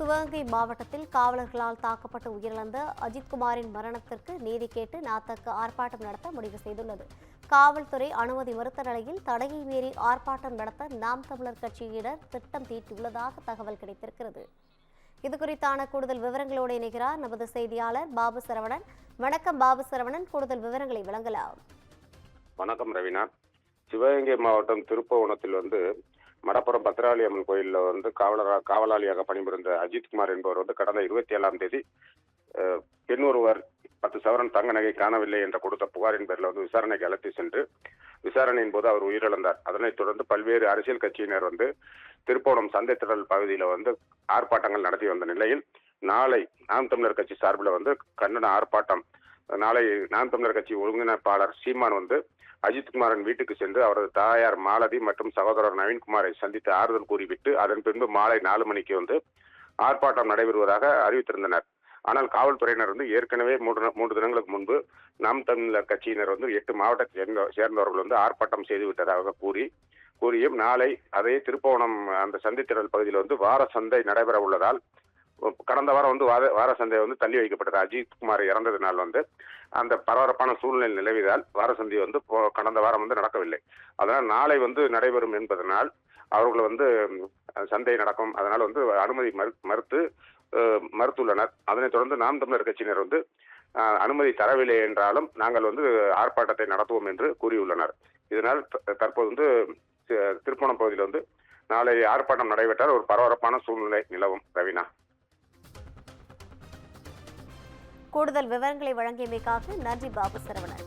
சிவகங்கை மாவட்டத்தில் காவலர்களால் தாக்கப்பட்டு உயிரிழந்த அஜித்குமாரின் மரணத்திற்கு நீதி கேட்டு நாத்தக்க ஆர்ப்பாட்டம் நடத்த முடிவு செய்துள்ளது. காவல்துறை அனுமதி மறுத்த நிலையில் தடையை மீறி ஆர்ப்பாட்டம் நடத்த நாம் தமிழர் கட்சியினர் திட்டம் தீட்டியுள்ளதாக தகவல் கிடைத்திருக்கிறது. இதுகுறித்தான கூடுதல் விவரங்களோடு இணைகிறார் நமது செய்தியாளர் பாபு சரவணன். வணக்கம் பாபு சரவணன், கூடுதல் விவரங்களை வழங்கலாம். வணக்கம் ரவினா. சிவகங்கை மாவட்டம் திருப்புவனத்தில் மடப்புறம் பத்திராளி அம்மன் கோயிலில் காவலாளியாக பணிபுரிந்த அஜித்குமார் என்பவர் கடந்த 27ஆம் தேதி பெண் ஒருவர் 10 சவரன் தங்க நகை காணவில்லை என்ற கொடுத்த புகாரின் பேரில் விசாரணைக்கு அழைத்து சென்று விசாரணையின் போது அவர் உயிரிழந்தார். அதனைத் தொடர்ந்து பல்வேறு அரசியல் கட்சியினர் திருப்புவனம் சந்தை திடல் பகுதியில் ஆர்ப்பாட்டங்கள் நடத்தி வந்த நிலையில் நாளை நாம் தமிழர் கட்சி சார்பில் கண்டன ஆர்ப்பாட்டம். நாளை நாம் தமிழர் கட்சி ஒருங்கிணைப்பாளர் சீமான் அஜித்குமாரின் வீட்டுக்கு சென்று அவரது தாயார் மாலதி மற்றும் சகோதரர் நவீன்குமாரை சந்தித்து ஆறுதல் கூறிவிட்டு அதன் பின்பு மாலை 4 மணிக்கு ஆர்ப்பாட்டம் நடைபெறுவதாக அறிவித்திருந்தனர். ஆனால் காவல்துறையினர் ஏற்கனவே 3 தினங்களுக்கு முன்பு நாம் தமிழர் கட்சியினர் 8 மாவட்டத்தை சேர்ந்தவர்கள் ஆர்ப்பாட்டம் செய்துவிட்டதாக கூறியும் நாளை அதே திருப்புவனம் அந்த சந்தை திடல் பகுதியில் வார சந்தை நடைபெற உள்ளதால் கடந்த வாரம் வார சந்தை தள்ளி வைக்கப்பட்டது. அஜித்குமார் இறந்ததினால் அந்த பரபரப்பான சூழ்நிலை நிலவியதால் வார சந்தை கடந்த வாரம் நடக்கவில்லை. அதனால் நாளை நடைபெறும் என்பதனால் அவர்கள் சந்தை நடக்கும். அதனால் அனுமதி மறுத்துள்ளனர். அதனைத் தொடர்ந்து நாம் தமிழர் கட்சியினர் அனுமதி தரவில்லை என்றாலும் நாங்கள் ஆர்ப்பாட்டத்தை நடத்துவோம் என்று கூறியுள்ளனர். இதனால் தற்போது திருப்புவனம் பகுதியில் நாளை ஆர்ப்பாட்டம் நடைபெற்றால் ஒரு பரபரப்பான சூழ்நிலை நிலவும். ரவினா, கூடுதல் விவரங்களை வழங்கியமைக்காக நன்றி பாபு சரவணன்.